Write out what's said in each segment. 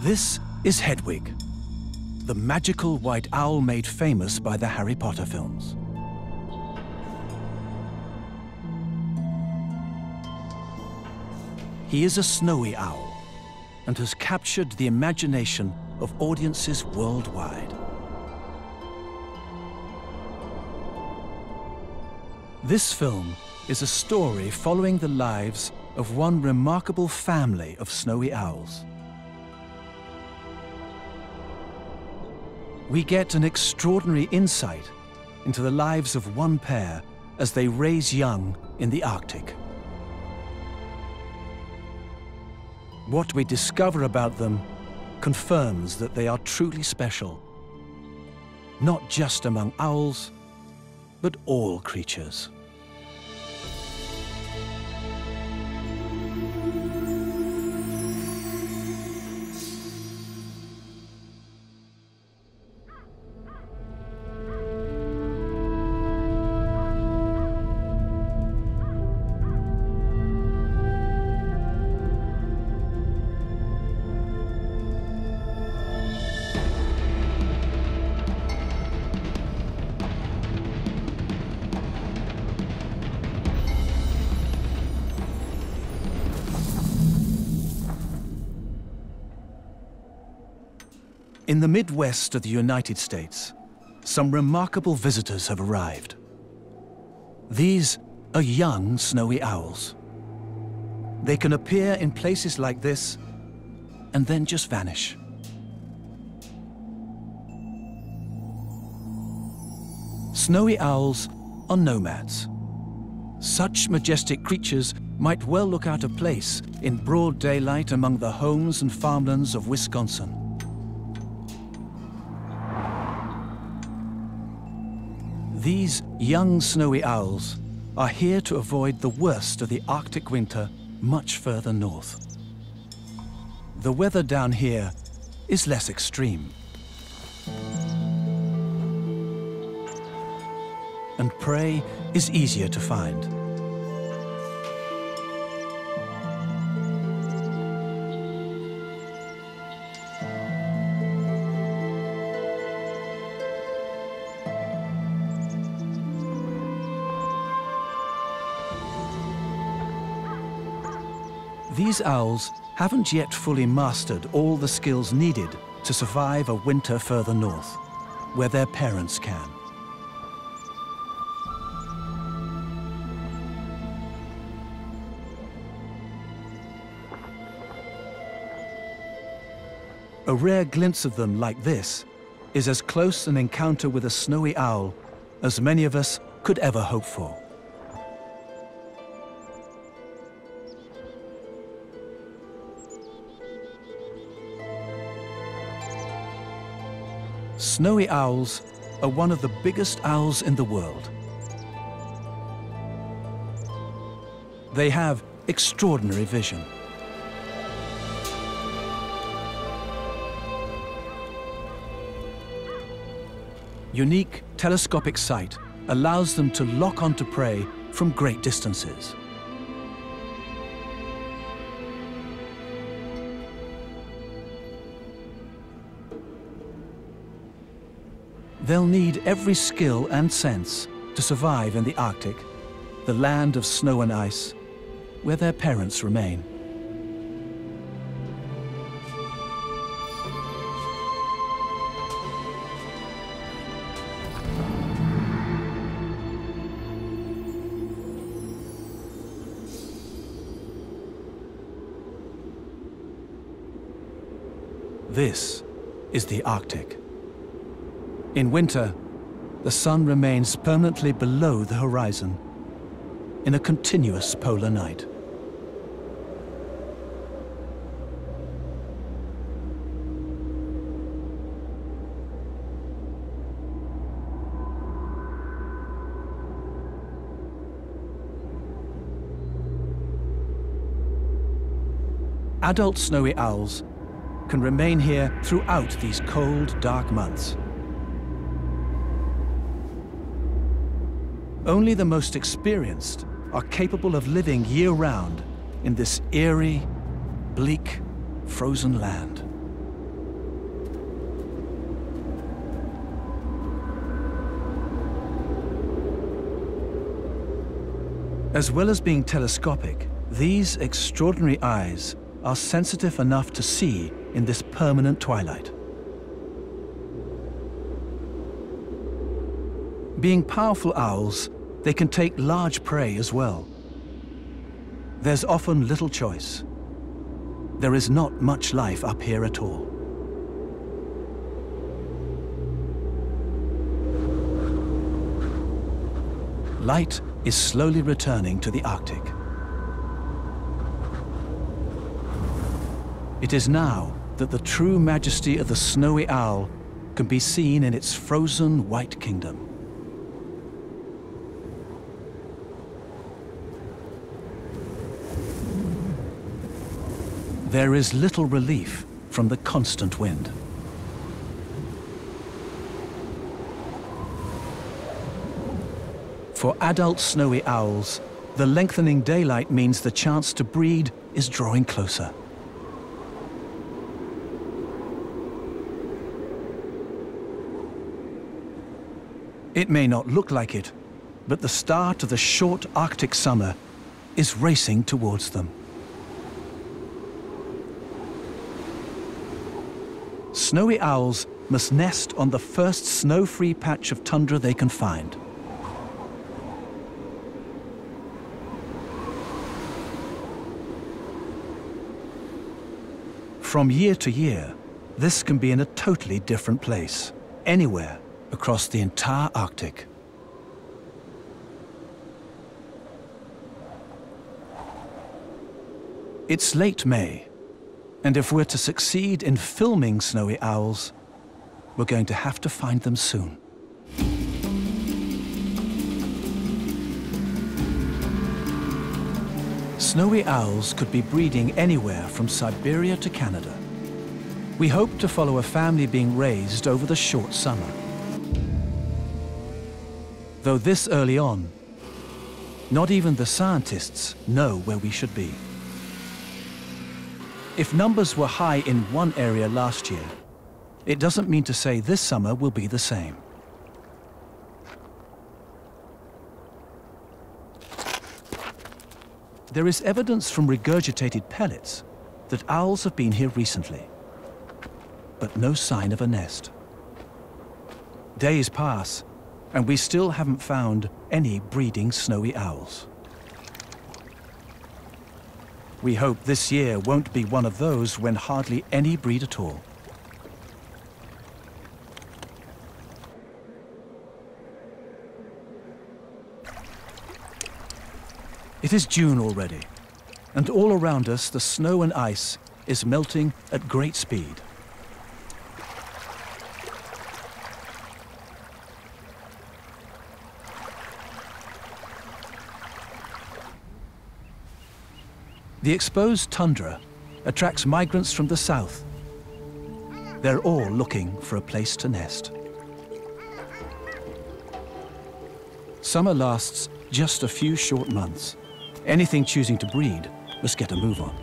This is Hedwig, the magical white owl made famous by the Harry Potter films. He is a snowy owl and has captured the imagination of audiences worldwide. This film is a story following the lives of one remarkable family of snowy owls. We get an extraordinary insight into the lives of one pair as they raise young in the Arctic. What we discover about them confirms that they are truly special, not just among owls, but all creatures. In the Midwest of the United States, some remarkable visitors have arrived. These are young snowy owls. They can appear in places like this and then just vanish. Snowy owls are nomads. Such majestic creatures might well look out of place in broad daylight among the homes and farmlands of Wisconsin. These young snowy owls are here to avoid the worst of the Arctic winter much further north. The weather down here is less extreme. And prey is easier to find. These owls haven't yet fully mastered all the skills needed to survive a winter further north, where their parents can. A rare glimpse of them like this is as close an encounter with a snowy owl as many of us could ever hope for. Snowy owls are one of the biggest owls in the world. They have extraordinary vision. Unique telescopic sight allows them to lock onto prey from great distances. They'll need every skill and sense to survive in the Arctic, the land of snow and ice, where their parents remain. This is the Arctic. In winter, the sun remains permanently below the horizon in a continuous polar night. Adult snowy owls can remain here throughout these cold, dark months. Only the most experienced are capable of living year-round in this eerie, bleak, frozen land. As well as being telescopic, these extraordinary eyes are sensitive enough to see in this permanent twilight. Being powerful owls, they can take large prey as well. There's often little choice. There is not much life up here at all. Light is slowly returning to the Arctic. It is now that the true majesty of the snowy owl can be seen in its frozen white kingdom. There is little relief from the constant wind. For adult snowy owls, the lengthening daylight means the chance to breed is drawing closer. It may not look like it, but the start of the short Arctic summer is racing towards them. Snowy owls must nest on the first snow-free patch of tundra they can find. From year to year, this can be in a totally different place, anywhere across the entire Arctic. It's late May, and if we're to succeed in filming snowy owls, we're going to have to find them soon. Snowy owls could be breeding anywhere from Siberia to Canada. We hope to follow a family being raised over the short summer. Though this early on, not even the scientists know where we should be. If numbers were high in one area last year, it doesn't mean to say this summer will be the same. There is evidence from regurgitated pellets that owls have been here recently, but no sign of a nest. Days pass, and we still haven't found any breeding snowy owls. We hope this year won't be one of those when hardly any breed at all. It is June already, and all around us the snow and ice is melting at great speed. The exposed tundra attracts migrants from the south. They're all looking for a place to nest. Summer lasts just a few short months. Anything choosing to breed must get a move on.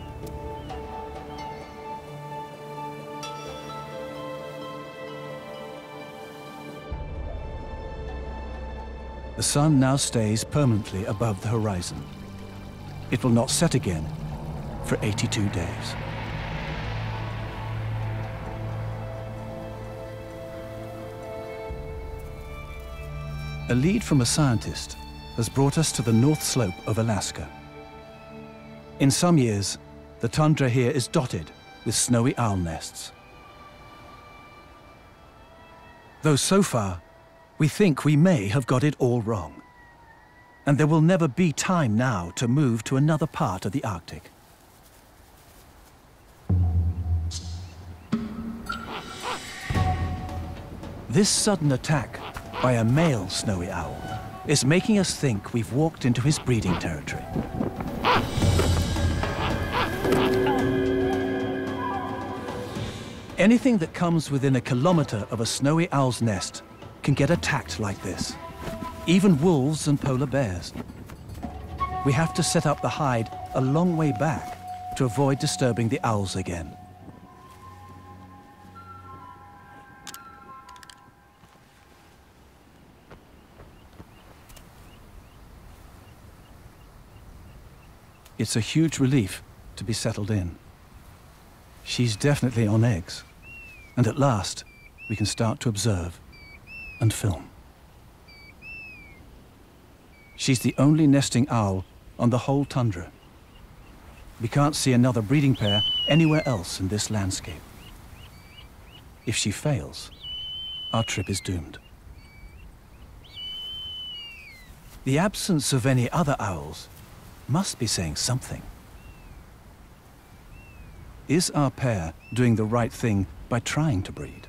The sun now stays permanently above the horizon. It will not set again for 82 days. A lead from a scientist has brought us to the north slope of Alaska. In some years, the tundra here is dotted with snowy owl nests. Though so far, we think we may have got it all wrong. And there will never be time now to move to another part of the Arctic. This sudden attack by a male snowy owl is making us think we've walked into his breeding territory. Anything that comes within a kilometer of a snowy owl's nest can get attacked like this. Even wolves and polar bears. We have to set up the hide a long way back to avoid disturbing the owls again. It's a huge relief to be settled in. She's definitely on eggs, and at last we can start to observe and film. She's the only nesting owl on the whole tundra. We can't see another breeding pair anywhere else in this landscape. If she fails, our trip is doomed. The absence of any other owls must be saying something. Is our pair doing the right thing by trying to breed?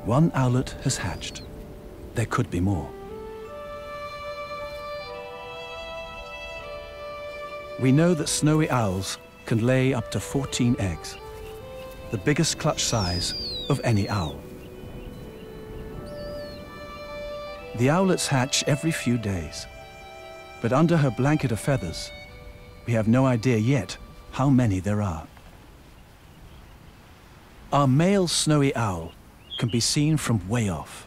One owlet has hatched. There could be more. We know that snowy owls can lay up to 14 eggs, the biggest clutch size of any owl. The owlets hatch every few days, but under her blanket of feathers, we have no idea yet how many there are. Our male snowy owl can be seen from way off.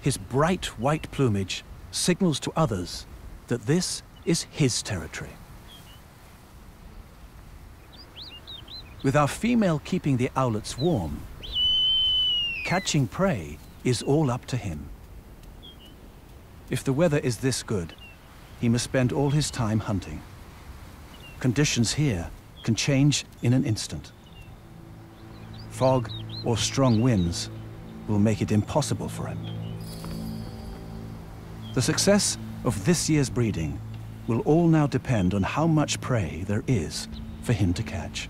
His bright white plumage signals to others that this is his territory. With our female keeping the owlets warm, catching prey is all up to him. If the weather is this good, he must spend all his time hunting. Conditions here can change in an instant. Fog or strong winds will make it impossible for him. The success of this year's breeding will all now depend on how much prey there is for him to catch.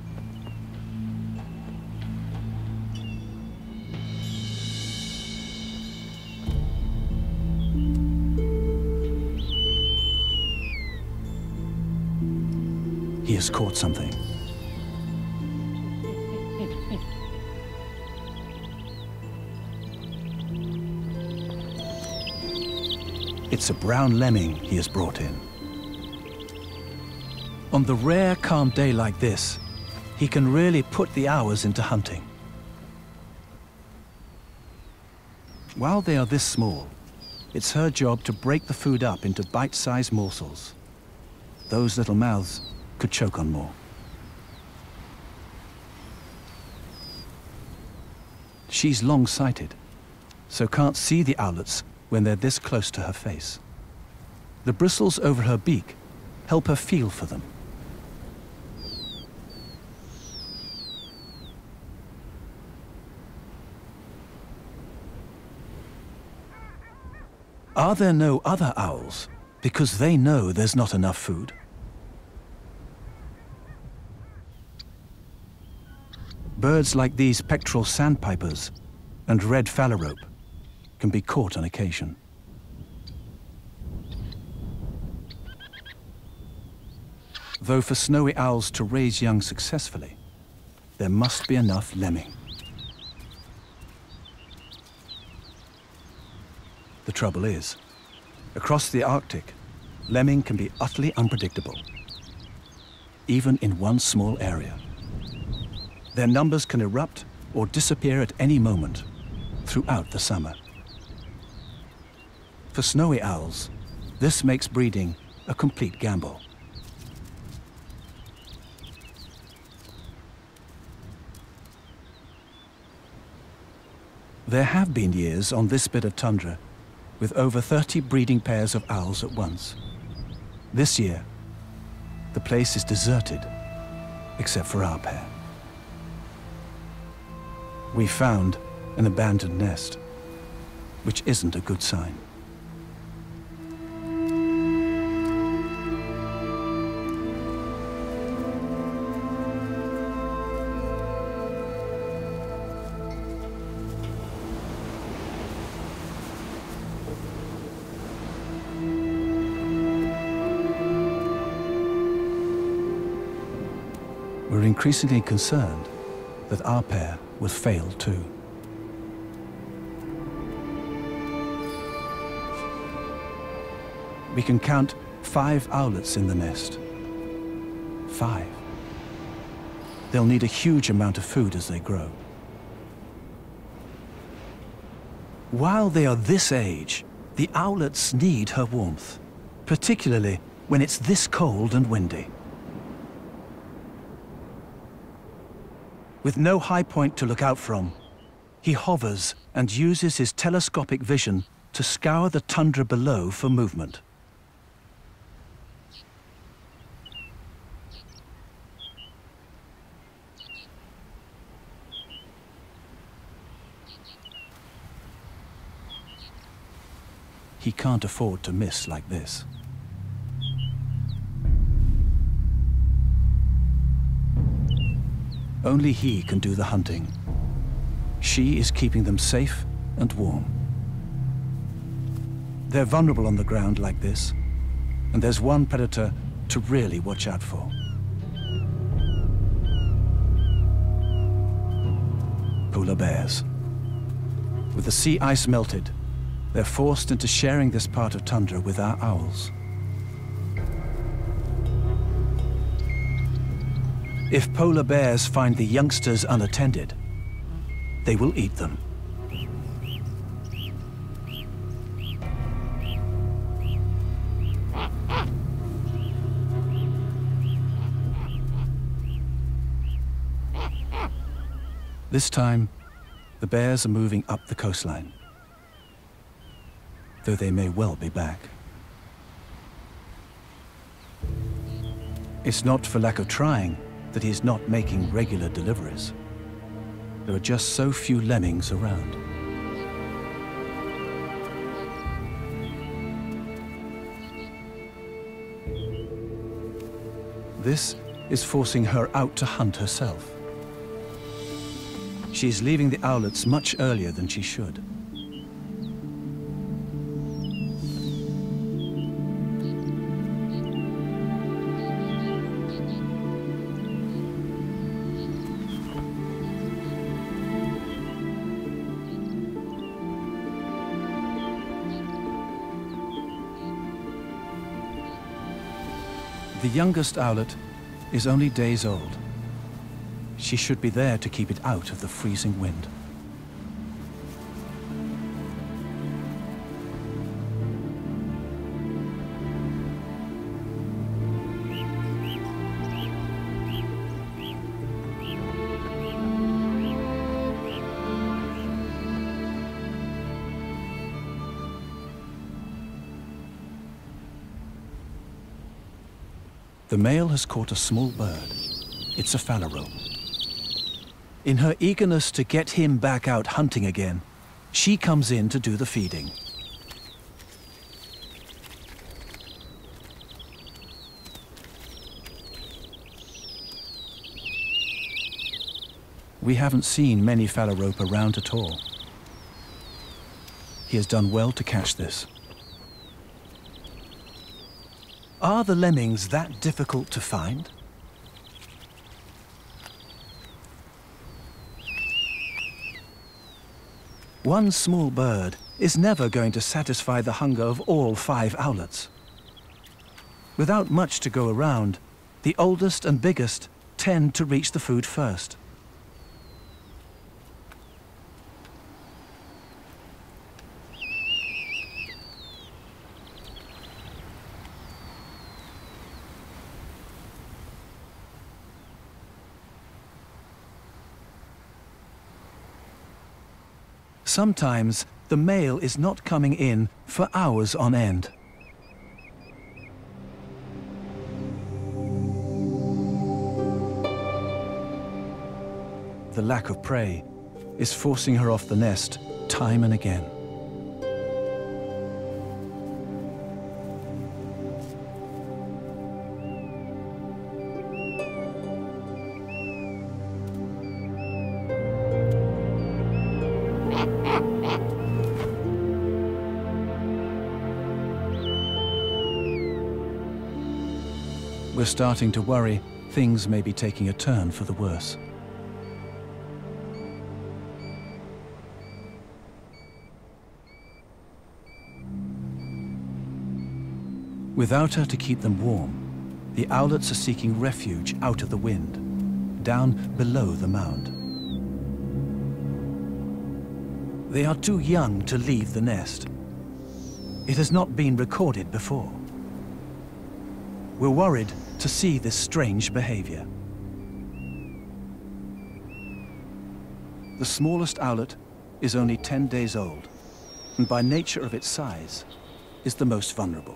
He has caught something. It's a brown lemming he has brought in. On the rare calm day like this, he can really put the hours into hunting. While they are this small, it's her job to break the food up into bite-sized morsels. Those little mouths could choke on more. She's long-sighted, so can't see the owlets when they're this close to her face. The bristles over her beak help her feel for them. Are there no other owls because they know there's not enough food? Birds like these pectoral sandpipers and red phalarope can be caught on occasion. Though for snowy owls to raise young successfully, there must be enough lemming. The trouble is, across the Arctic, lemming can be utterly unpredictable, even in one small area. Their numbers can erupt or disappear at any moment throughout the summer. For snowy owls, this makes breeding a complete gamble. There have been years on this bit of tundra with over 30 breeding pairs of owls at once. This year, the place is deserted, except for our pair. We found an abandoned nest, which isn't a good sign. We're increasingly concerned that our pair will fail too. We can count 5 owlets in the nest. 5. They'll need a huge amount of food as they grow. While they are this age, The owlets need her warmth, particularly when it's this cold and windy. With no high point to look out from, he hovers and uses his telescopic vision to scour the tundra below for movement. He can't afford to miss like this. Only he can do the hunting. She is keeping them safe and warm. They're vulnerable on the ground like this, and there's one predator to really watch out for. Polar bears. With the sea ice melted, they're forced into sharing this part of tundra with our owls. If polar bears find the youngsters unattended, they will eat them. This time, the bears are moving up the coastline, though they may well be back. It's not for lack of trying that he's not making regular deliveries. There are just so few lemmings around. This is forcing her out to hunt herself. She's leaving the owlets much earlier than she should. The youngest owlet is only days old. She should be there to keep it out of the freezing wind. The male has caught a small bird. It's a phalarope. In her eagerness to get him back out hunting again, she comes in to do the feeding. We haven't seen many phalarope around at all. He has done well to catch this. Are the lemmings that difficult to find? One small bird is never going to satisfy the hunger of all 5 owlets. Without much to go around, the oldest and biggest tend to reach the food first. Sometimes the male is not coming in for hours on end. The lack of prey is forcing her off the nest time and again. We're starting to worry things may be taking a turn for the worse. Without her to keep them warm, the owlets are seeking refuge out of the wind, down below the mound. They are too young to leave the nest. It has not been recorded before. We're worried to see this strange behavior. The smallest owlet is only 10 days old, and by nature of its size, is the most vulnerable.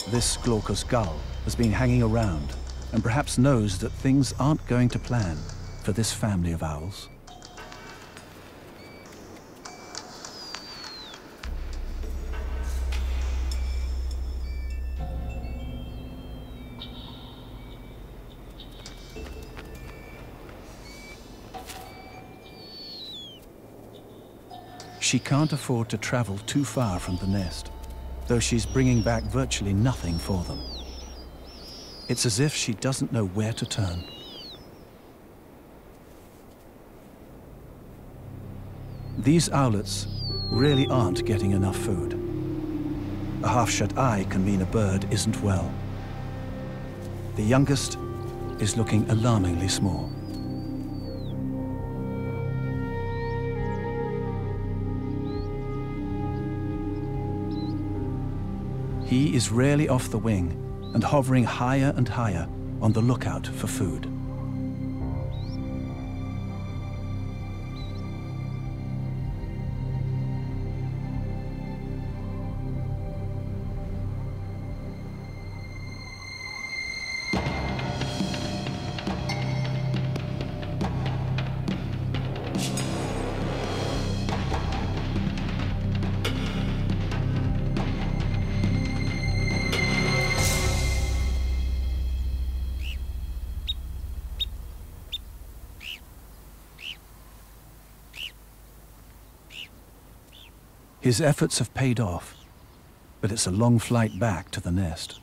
This glaucous gull has been hanging around and perhaps knows that things aren't going to plan for this family of owls. She can't afford to travel too far from the nest, though she's bringing back virtually nothing for them. It's as if she doesn't know where to turn. These owlets really aren't getting enough food. A half-shut eye can mean a bird isn't well. The youngest is looking alarmingly small. He is rarely off the wing and hovering higher and higher on the lookout for food. His efforts have paid off, but it's a long flight back to the nest.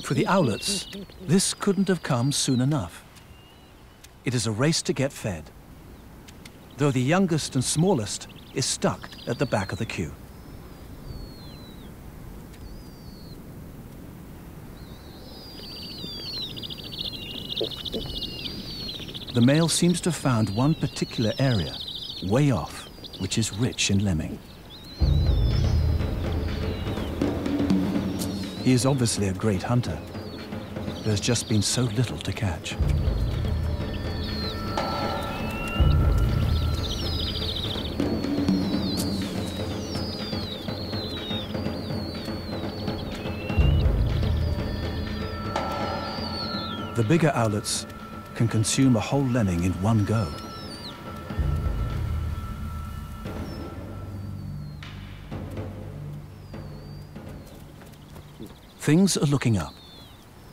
For the owlets, this couldn't have come soon enough. It is a race to get fed, though the youngest and smallest is stuck at the back of the queue. The male seems to have found one particular area, way off, which is rich in lemming. He is obviously a great hunter. There's just been so little to catch. The bigger owlets can consume a whole lemming in one go. Things are looking up.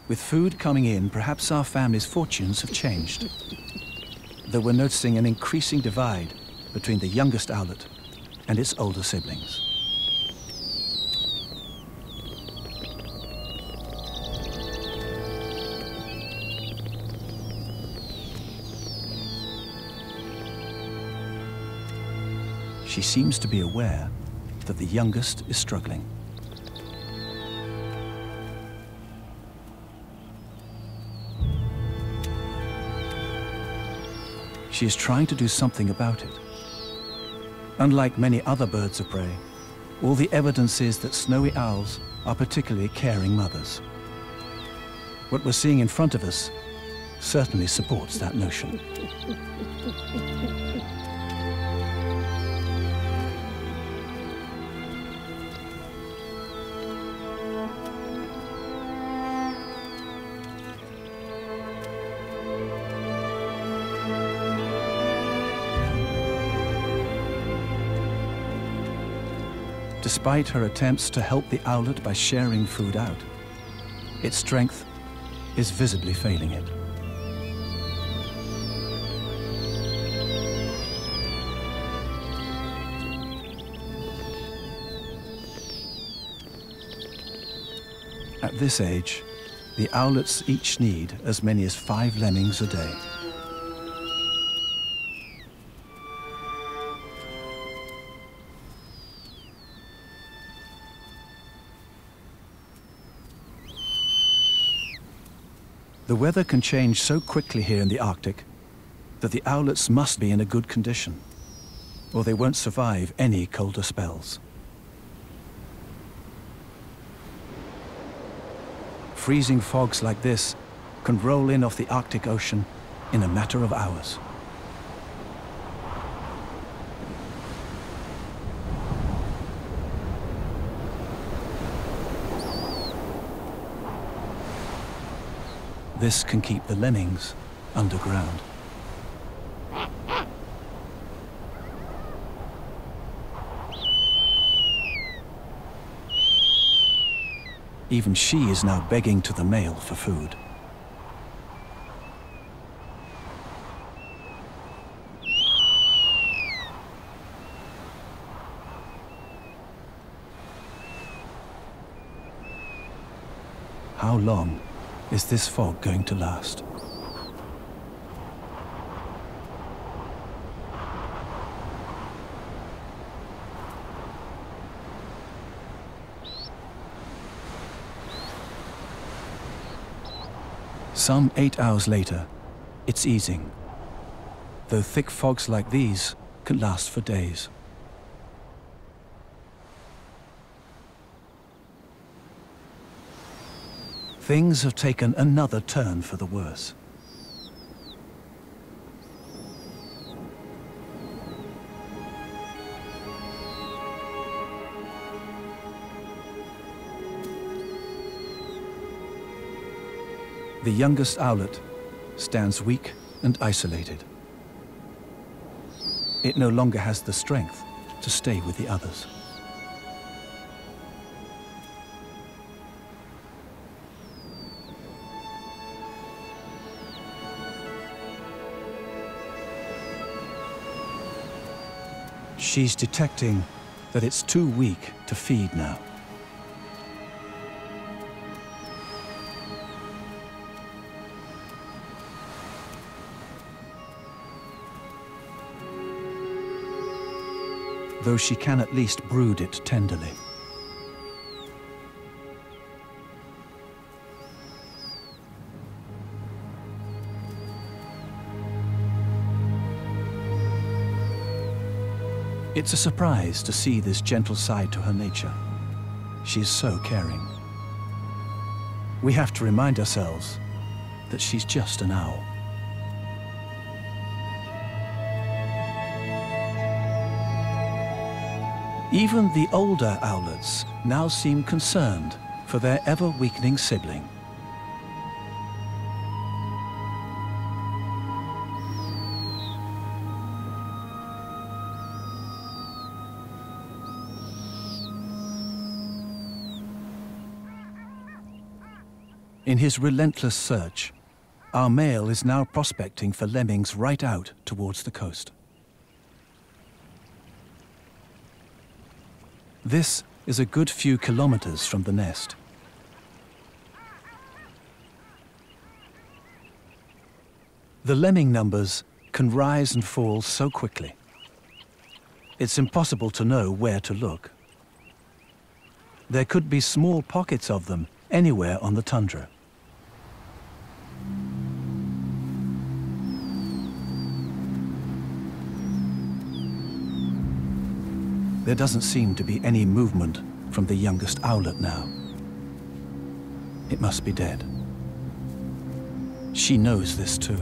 With food coming in, perhaps our family's fortunes have changed. Though we're noticing an increasing divide between the youngest owlet and its older siblings. She seems to be aware that the youngest is struggling. She is trying to do something about it. Unlike many other birds of prey, all the evidence is that snowy owls are particularly caring mothers. What we're seeing in front of us certainly supports that notion. Despite her attempts to help the owlet by sharing food out, its strength is visibly failing it. At this age, the owlets each need as many as 5 lemmings a day. The weather can change so quickly here in the Arctic that the owlets must be in a good condition, or they won't survive any colder spells. Freezing fogs like this can roll in off the Arctic Ocean in a matter of hours. This can keep the lemmings underground. Even she is now begging to the male for food. How long is this fog going to last? Some 8 hours later, it's easing, though thick fogs like these can last for days. Things have taken another turn for the worse. The youngest owlet stands weak and isolated. It no longer has the strength to stay with the others. She's detecting that it's too weak to feed now. Though she can at least brood it tenderly. It's a surprise to see this gentle side to her nature. She is so caring. We have to remind ourselves that she's just an owl. Even the older owlets now seem concerned for their ever-weakening sibling. In his relentless search, our male is now prospecting for lemmings right out towards the coast. This is a good few kilometers from the nest. The lemming numbers can rise and fall so quickly. It's impossible to know where to look. There could be small pockets of them anywhere on the tundra. There doesn't seem to be any movement from the youngest owlet now. It must be dead. She knows this too.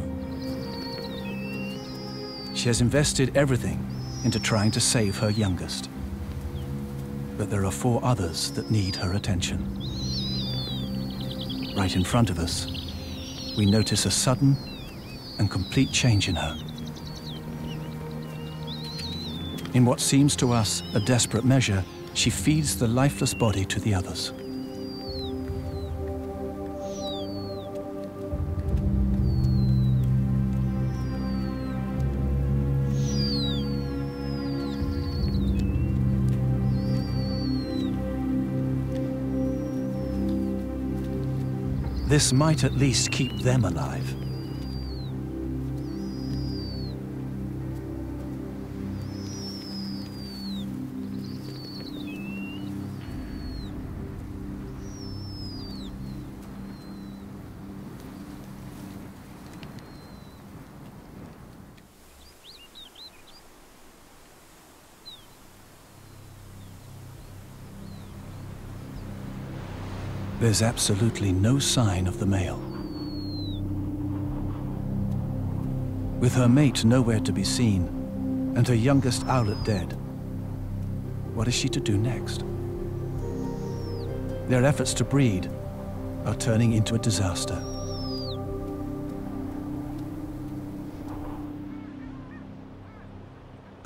She has invested everything into trying to save her youngest. But there are 4 others that need her attention. Right in front of us, we notice a sudden and complete change in her. In what seems to us a desperate measure, she feeds the lifeless body to the others. This might at least keep them alive. There's absolutely no sign of the male. With her mate nowhere to be seen, and her youngest owlet dead, what is she to do next? Their efforts to breed are turning into a disaster.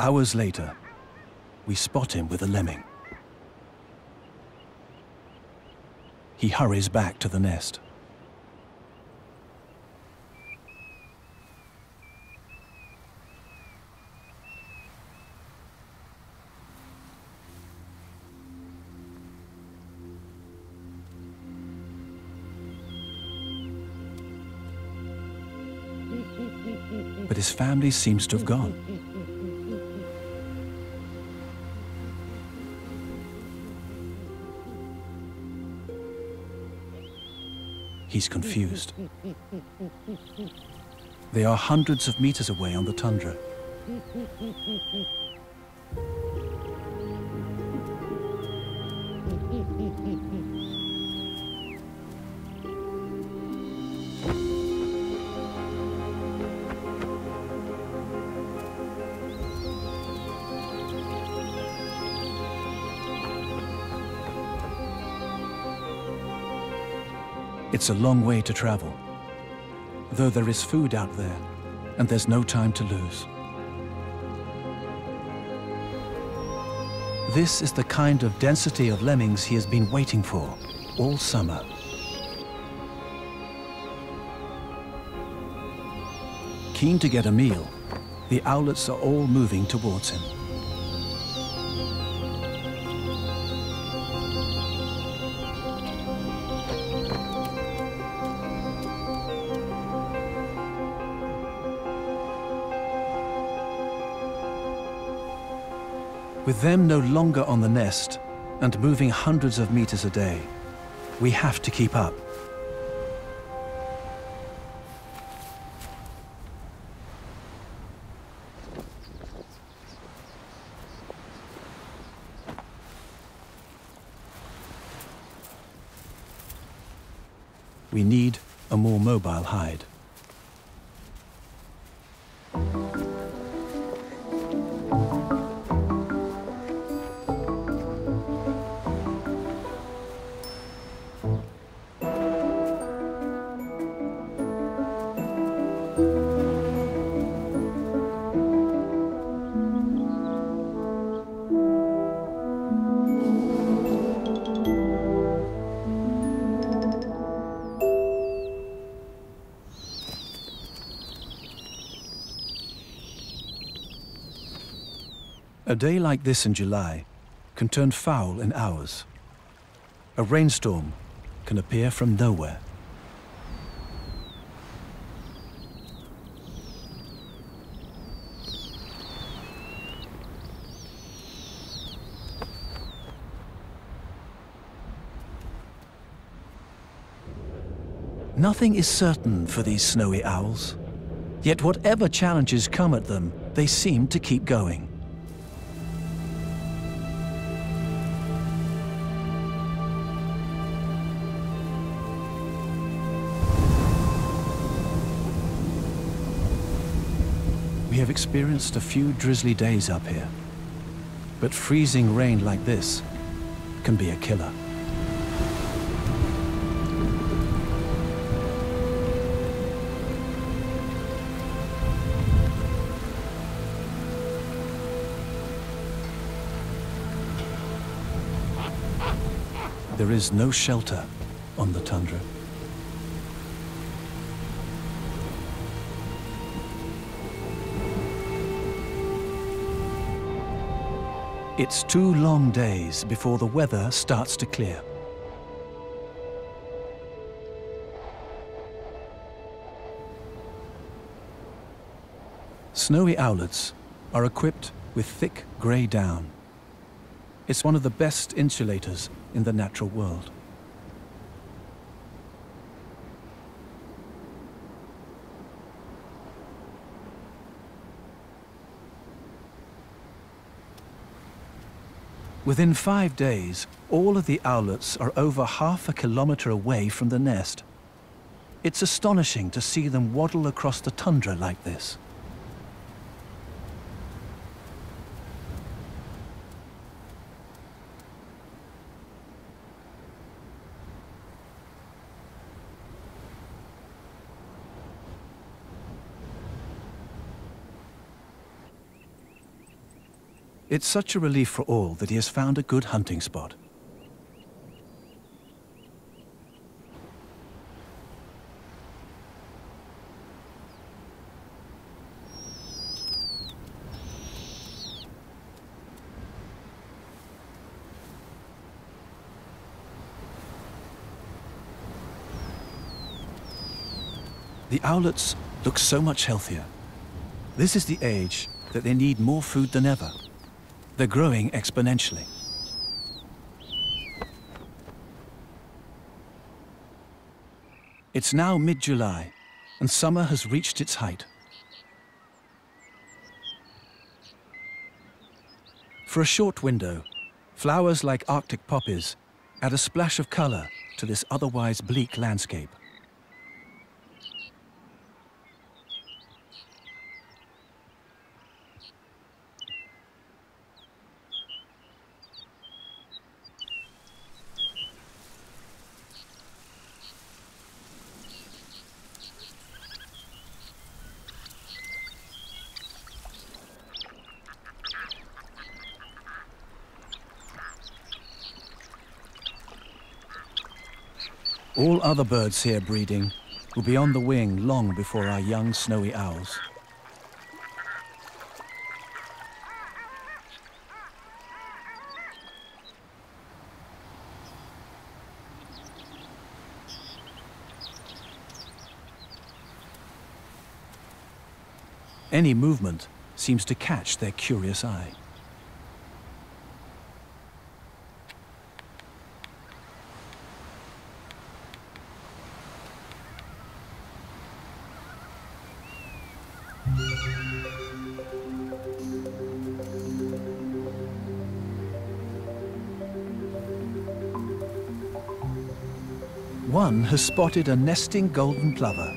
Hours later, we spot him with a lemming. He hurries back to the nest. But his family seems to have gone. He's confused. They are hundreds of meters away on the tundra. It's a long way to travel, though there is food out there, and there's no time to lose. This is the kind of density of lemmings he has been waiting for all summer. Keen to get a meal, the owlets are all moving towards him. With them no longer on the nest and moving hundreds of meters a day, we have to keep up. We need a more mobile hide. A day like this in July can turn foul in hours. A rainstorm can appear from nowhere. Nothing is certain for these snowy owls. Yet whatever challenges come at them, they seem to keep going. We have experienced a few drizzly days up here, but freezing rain like this can be a killer. There is no shelter on the tundra. It's 2 long days before the weather starts to clear. Snowy owlets are equipped with thick grey down. It's one of the best insulators in the natural world. Within 5 days, all of the owlets are over half a kilometre away from the nest. It's astonishing to see them waddle across the tundra like this. It's such a relief for all that he has found a good hunting spot. The owlets look so much healthier. This is the age that they need more food than ever. They're growing exponentially. It's now mid-July, and summer has reached its height. For a short window, flowers like Arctic poppies add a splash of color to this otherwise bleak landscape. All other birds here breeding will be on the wing long before our young snowy owls. Any movement seems to catch their curious eye. One has spotted a nesting golden plover.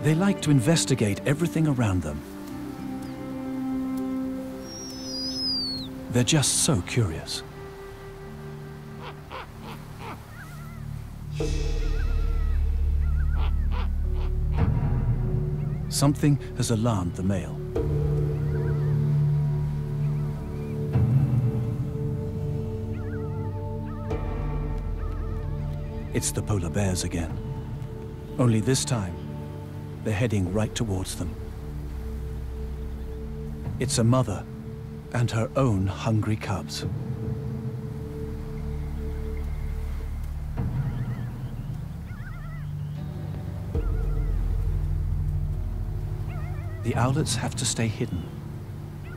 They like to investigate everything around them. They're just so curious. Something has alarmed the male. It's the polar bears again. Only this time, they're heading right towards them. It's a mother and her own hungry cubs. The owlets have to stay hidden.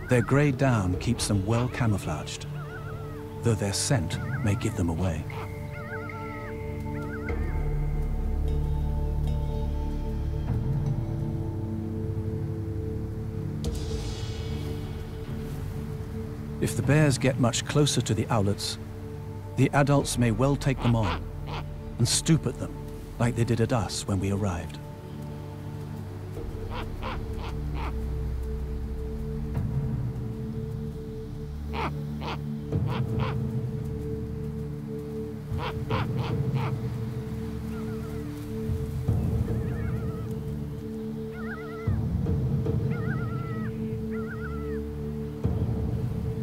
Their grey down keeps them well camouflaged, though their scent may give them away. If the bears get much closer to the owlets, the adults may well take them on and stoop at them like they did at us when we arrived.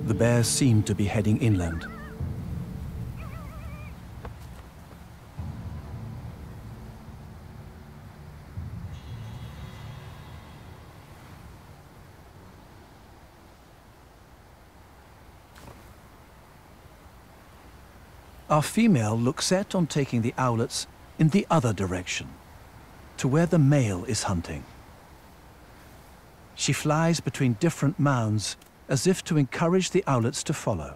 The bears seem to be heading inland. Our female looks set on taking the owlets in the other direction, to where the male is hunting. She flies between different mounds as if to encourage the owlets to follow.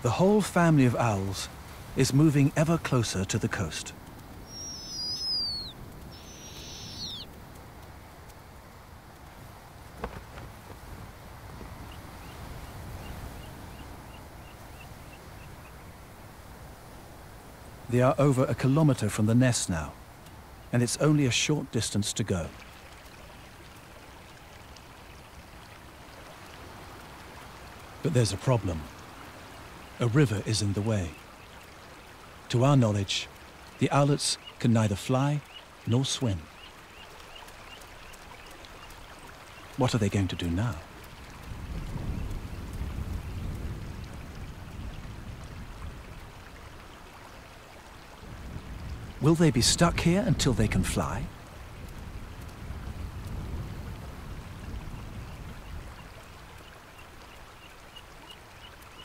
The whole family of owls is moving ever closer to the coast. They are over a kilometer from the nest now, and it's only a short distance to go. But there's a problem. A river is in the way. To our knowledge, the owlets can neither fly nor swim. What are they going to do now? Will they be stuck here until they can fly?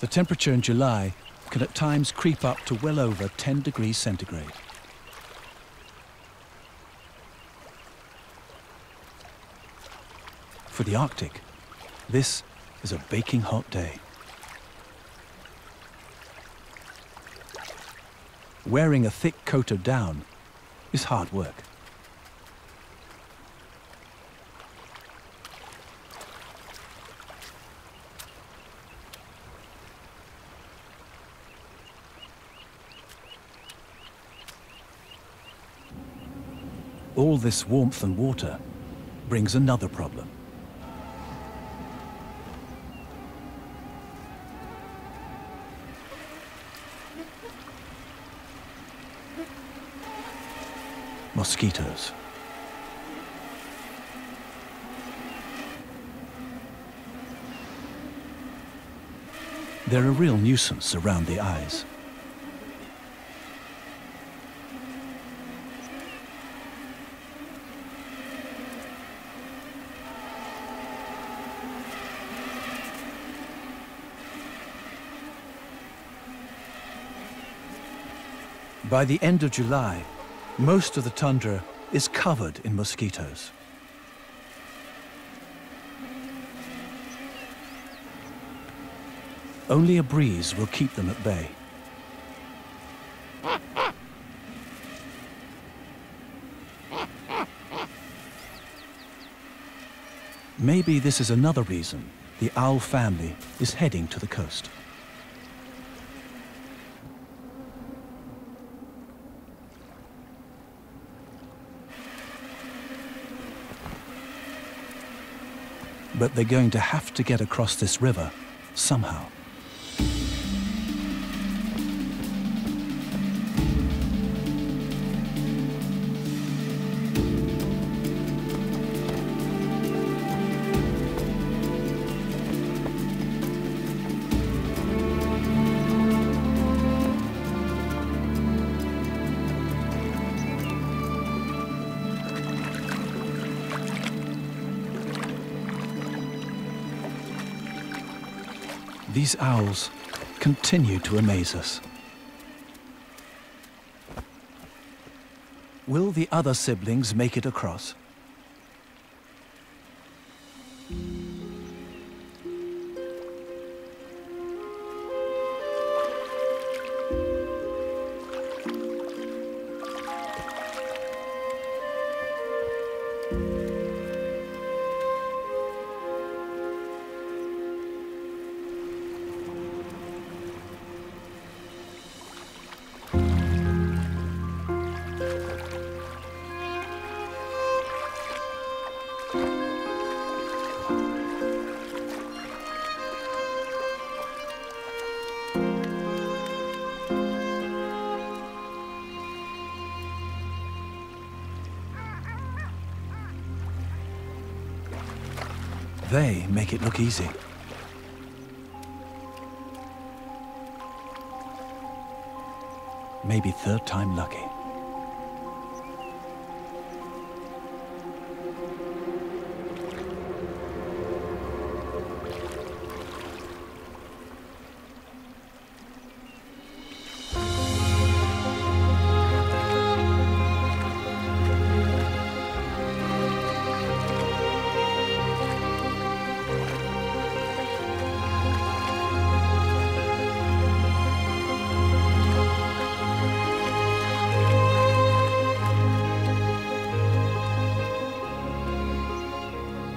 The temperature in July can at times creep up to well over 10 degrees centigrade. For the Arctic, this is a baking hot day. Wearing a thick coat of down is hard work. All this warmth and water brings another problem. Mosquitoes. They're a real nuisance around the eyes. By the end of July, most of the tundra is covered in mosquitoes. Only a breeze will keep them at bay. Maybe this is another reason the owl family is heading to the coast. But they're going to have to get across this river somehow. These owls continue to amaze us. Will the other siblings make it across? They make it look easy. Maybe third time lucky.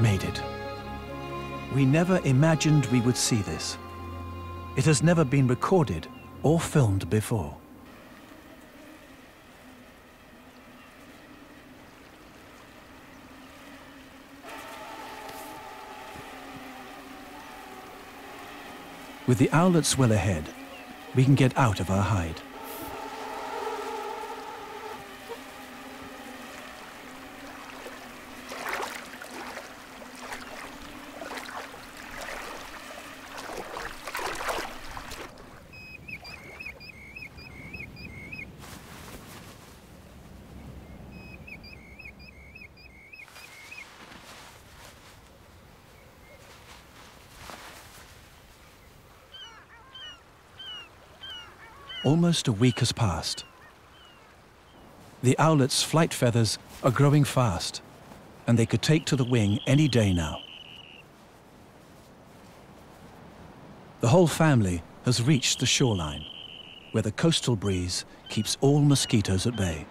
Made it. We never imagined we would see this. It has never been recorded or filmed before. With the owlets well ahead, we can get out of our hide. Almost a week has passed. The owlet's flight feathers are growing fast, and they could take to the wing any day now. The whole family has reached the shoreline, where the coastal breeze keeps all mosquitoes at bay.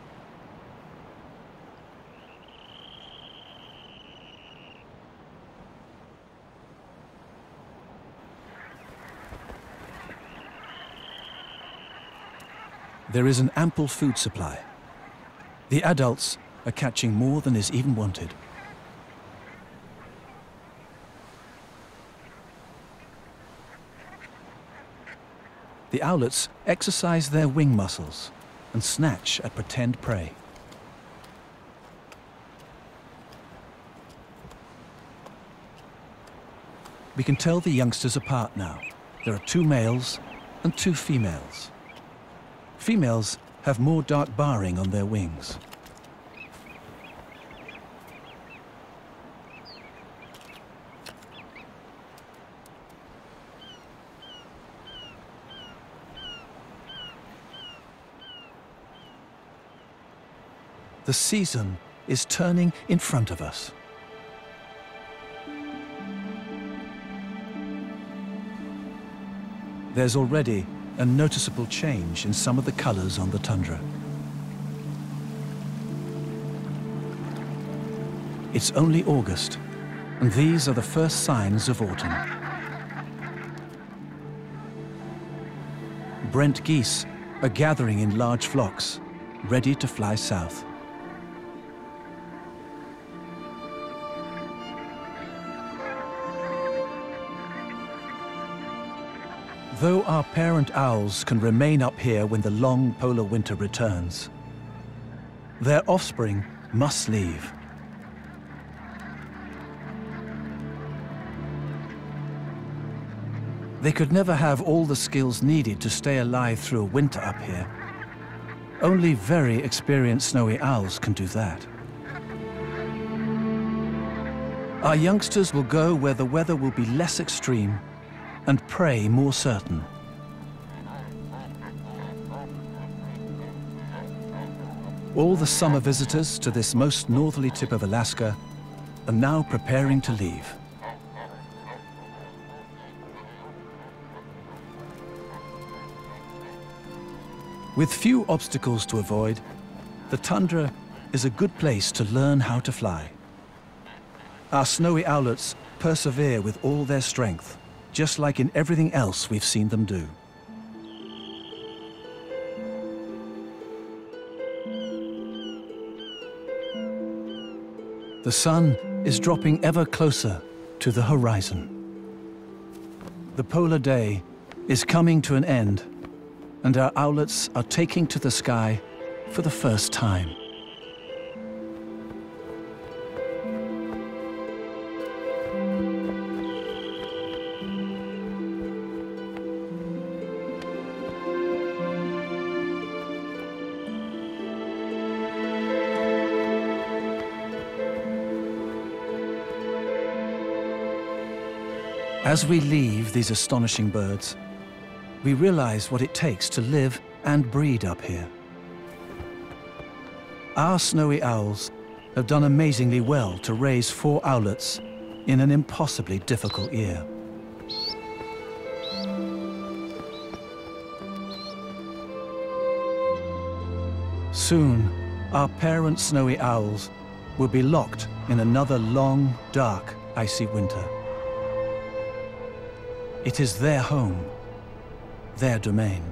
There is an ample food supply. The adults are catching more than is even wanted. The owlets exercise their wing muscles and snatch at pretend prey. We can tell the youngsters apart now. There are 2 males and 2 females. Females have more dark barring on their wings. The season is turning in front of us. There's already a noticeable change in some of the colors on the tundra. It's only August, and these are the first signs of autumn. Brent geese are gathering in large flocks, ready to fly south. Though our parent owls can remain up here when the long polar winter returns, their offspring must leave. They could never have all the skills needed to stay alive through a winter up here. Only very experienced snowy owls can do that. Our youngsters will go where the weather will be less extreme and prey more certain. All the summer visitors to this most northerly tip of Alaska are now preparing to leave. With few obstacles to avoid, the tundra is a good place to learn how to fly. Our snowy owlets persevere with all their strength, just like in everything else we've seen them do. The sun is dropping ever closer to the horizon. The polar day is coming to an end, and our owlets are taking to the sky for the first time. As we leave these astonishing birds, we realize what it takes to live and breed up here. Our snowy owls have done amazingly well to raise 4 owlets in an impossibly difficult year. Soon, our parent snowy owls will be locked in another long, dark, icy winter. It is their home, their domain.